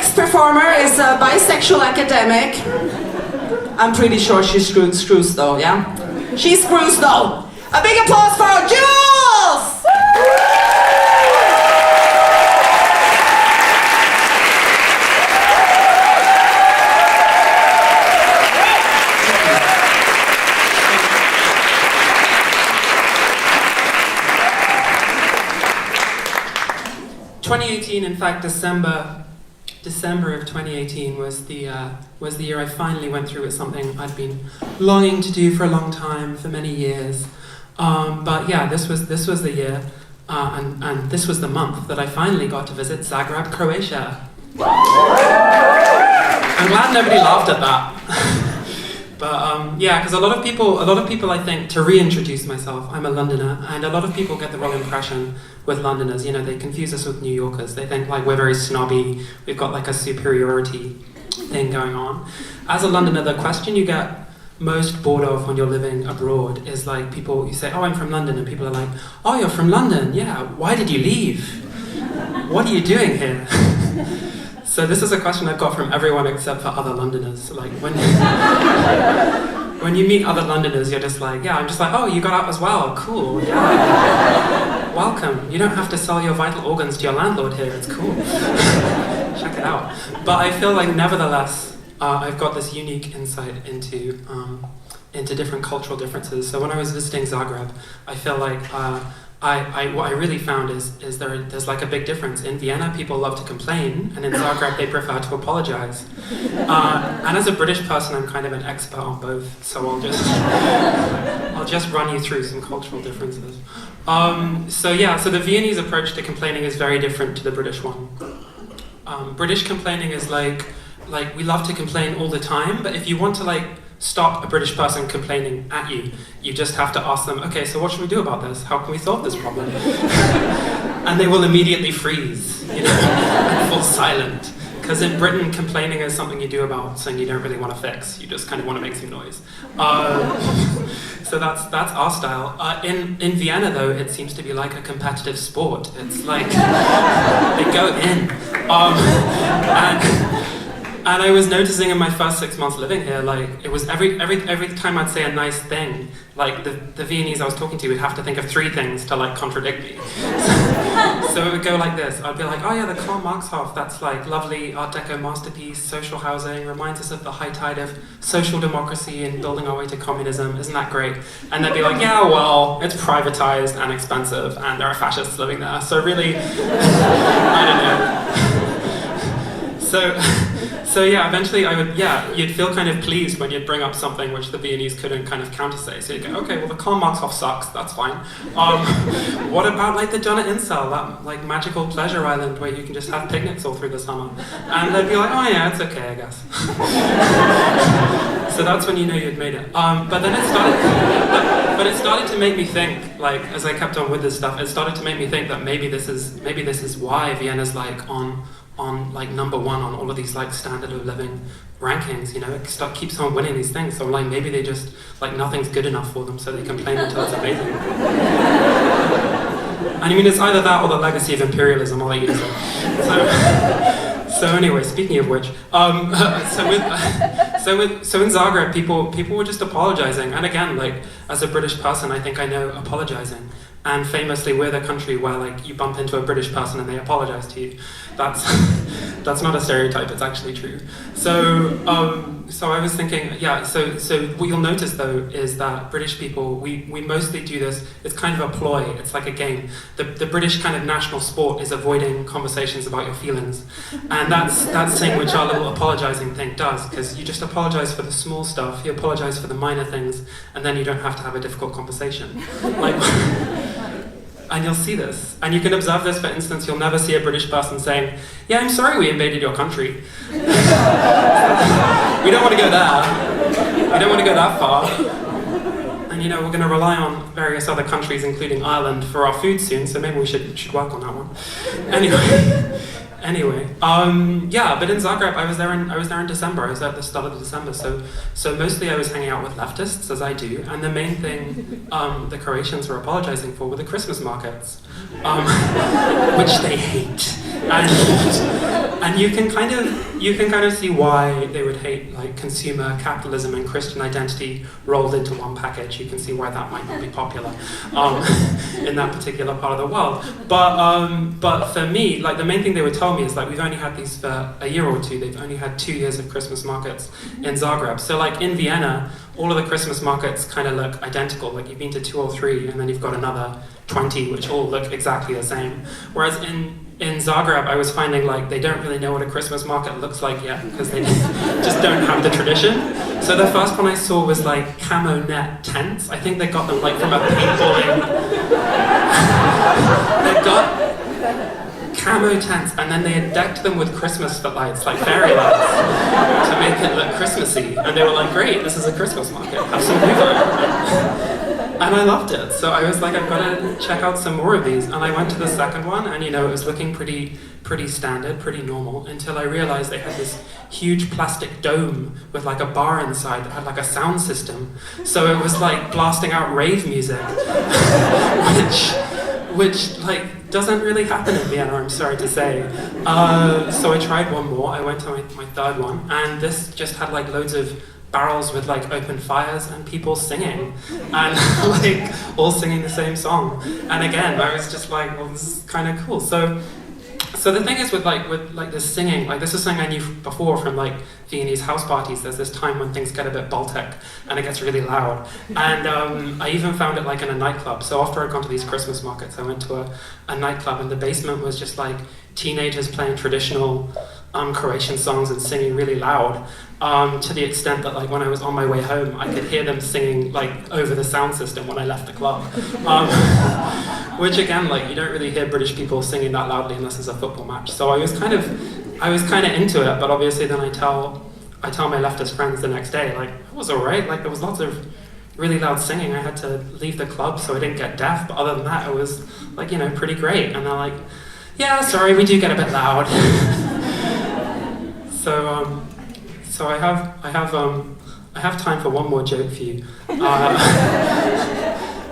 next performer is a bisexual academic. I'm pretty sure she screws though, yeah? She screws though. A big applause for Jules! 2018, in fact, December of 2018 was the year I finally went through with something I'd been longing to do for a long time, for many years. But yeah, this was the year, and this was the month that I finally got to visit Zagreb, Croatia. I'm glad nobody laughed at that. But yeah, because a lot of people, I think, to reintroduce myself, I'm a Londoner, and a lot of people get the wrong impression with Londoners. You know, they confuse us with New Yorkers. They think like we're very snobby, we've got like a superiority thing going on. As a Londoner, the question you get most bored of when you're living abroad is like you say, oh, I'm from London, and people are like, oh, you're from London, yeah, why did you leave? What are you doing here? So this is a question I've got from everyone except for other Londoners. Like when you meet other Londoners, you're just like, yeah, I'm just like, oh, you got out as well, cool, yeah. Welcome. You don't have to sell your vital organs to your landlord here, it's cool. Check it out. But I feel like nevertheless, I've got this unique insight into different cultural differences. So when I was visiting Zagreb, I feel like what I really found is there's like a big difference. In Vienna, people love to complain, and in Zagreb, they prefer to apologize. And as a British person, I'm kind of an expert on both, so I'll just run you through some cultural differences. So the Viennese approach to complaining is very different to the British one. British complaining is like we love to complain all the time, but if you want to stop a British person complaining at you, you just have to ask them, okay, so what should we do about this? How can we solve this problem? And they will immediately freeze, and fall silent. Because in Britain, complaining is something you do about something you don't really want to fix. You just kind of want to make some noise. So that's our style. In Vienna, though, it seems to be like a competitive sport. It's like they go in. And I was noticing in my first 6 months living here, it was every time I'd say a nice thing, the Viennese I was talking to would have to think of 3 things to contradict me. So it would go like this. I'd be like, oh yeah, the Karl Marx Hof, that's lovely Art Deco masterpiece, social housing, reminds us of the high tide of social democracy and building our way to communism, isn't that great? And they'd be like, yeah, well, it's privatized and expensive and there are fascists living there, so really, I don't know. So yeah, eventually you'd feel kind of pleased when you'd bring up something which the Viennese couldn't kind of countersay. So you'd go, okay, well the Karl Marx Hof sucks, that's fine. What about the Jonna Insel, that magical pleasure island where you can just have picnics all through the summer? And they'd be like, oh yeah, it's okay, I guess. So that's when you know you'd made it. But then it started to make me think, as I kept on with this stuff, it started to make me think that maybe this is why Vienna's on number 1 on all of these standard of living rankings, it keeps on winning these things. So maybe they just nothing's good enough for them, so they complain until it's amazing. And I mean, it's either that or the legacy of imperialism. I'll let you decide. So anyway, speaking of which, so in Zagreb, people were just apologizing, and again, as a British person, I think I know apologizing. And famously, we're the country where you bump into a British person and they apologize to you. That's not a stereotype, it's actually true. So I was thinking, so what you'll notice though is that British people, we mostly do this, it's kind of a ploy, it's like a game. The British kind of national sport is avoiding conversations about your feelings. And that's thing which our little apologizing thing does, because you just apologize for the small stuff, you apologize for the minor things, and then you don't have to have a difficult conversation. And you'll see this. And you can observe this, for instance, you'll never see a British person saying, yeah, I'm sorry we invaded your country. We don't want to go there. We don't want to go that far. And we're going to rely on various other countries, including Ireland, for our food soon, so maybe we should work on that one. Anyway, but in Zagreb, I was there in December. I was there at the start of December, so mostly I was hanging out with leftists, as I do, and the main thing the Croatians were apologizing for were the Christmas markets, which they hate. And you can kind of see why they would hate like consumer capitalism and Christian identity rolled into one package. You can see why that might not be popular in that particular part of the world. But for me, like the main thing they would tell me is like we've only had these for a year or two. They've only had 2 years of Christmas markets in Zagreb. So like in Vienna, all of the Christmas markets kind of look identical. Like you've been to 2 or 3, and then you've got another 20, which all look exactly the same. Whereas in Zagreb, I was finding like they don't really know what a Christmas market looks like yet because they just don't have the tradition. So the first one I saw was like camo net tents. I think they got them like from a paintballing. They got camo tents, and then they had decked them with Christmas lights, like fairy lights, to make it look Christmassy. And they were like, great, this is a Christmas market, have some Hoover. And I loved it, so I was like, I've got to check out some more of these. And I went to the second one, and it was looking pretty standard, pretty normal, until I realized they had this huge plastic dome with like a bar inside that had like a sound system. So it was like blasting out rave music, which like doesn't really happen in Vienna, I'm sorry to say. So I tried one more. I went to my third one, and this just had like loads of barrels with like open fires and people singing, and like all singing the same song. And again, I was just like, well, this is kind of cool. So the thing is with this singing, like this is something I knew before from like Viennese house parties. There's this time when things get a bit Baltic and it gets really loud. And I even found it like in a nightclub. So after I'd gone to these Christmas markets, I went to a nightclub, and the basement was just like teenagers playing traditional Croatian songs and singing really loud, to the extent that like when I was on my way home, I could hear them singing like over the sound system when I left the club. Which again, like you don't really hear British people singing that loudly unless it's a football match. So I was kind of into it, but obviously then I tell my leftist friends the next day, like it was alright, like there was lots of really loud singing. I had to leave the club so I didn't get deaf, but other than that it was like, pretty great. And they're like, yeah, sorry, we do get a bit loud. So I have time for one more joke for you,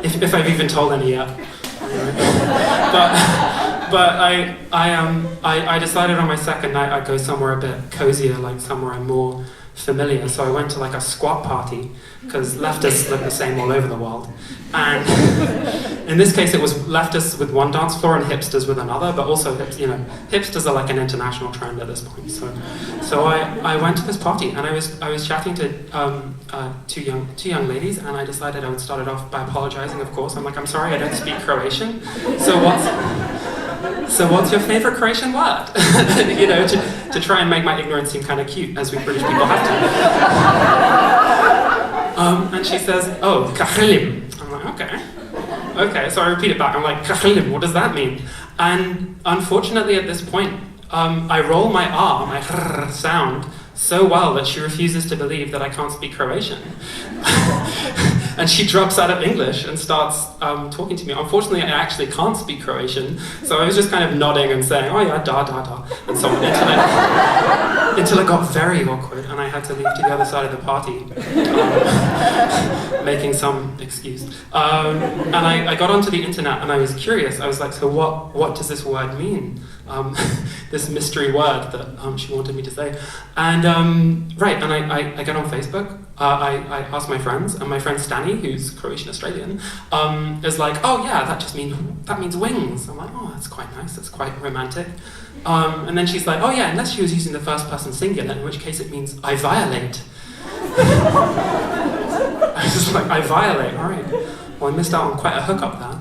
if I've even told any yet. But I decided on my second night I'd go somewhere a bit cozier, like somewhere more familiar. So I went to like a squat party, because leftists look the same all over the world. And in this case, it was leftists with one dance floor and hipsters with another, but also hipsters are like an international trend at this point. So I went to this party, and I was chatting to two young ladies, and I decided I would start it off by apologizing. Of course, I'm like, I'm sorry, I don't speak Croatian. So what's your favorite Croatian word? To try and make my ignorance seem kind of cute, as we British people have to. And she says, oh, kachelim. I'm like, okay. So I repeat it back. I'm like, kachelim, what does that mean? And unfortunately at this point, I roll my R, my rrr sound, so well that she refuses to believe that I can't speak Croatian. And she drops out of English and starts talking to me. Unfortunately, I actually can't speak Croatian, so I was just kind of nodding and saying, oh yeah, da, and so on, until it got very awkward, and I had to leave to the other side of the party, making some excuse. And I got onto the internet, and I was curious. I was like, so what does this word mean? This mystery word that she wanted me to say. And I get on Facebook. I asked my friends, and my friend Stani, who's Croatian Australian, is like, oh yeah, that means wings. I'm like, oh, that's quite nice, that's quite romantic. And then she's like, oh yeah, unless she was using the first person singular, in which case it means I violate. I was just like, I violate, alright. Well, I missed out on quite a hookup there.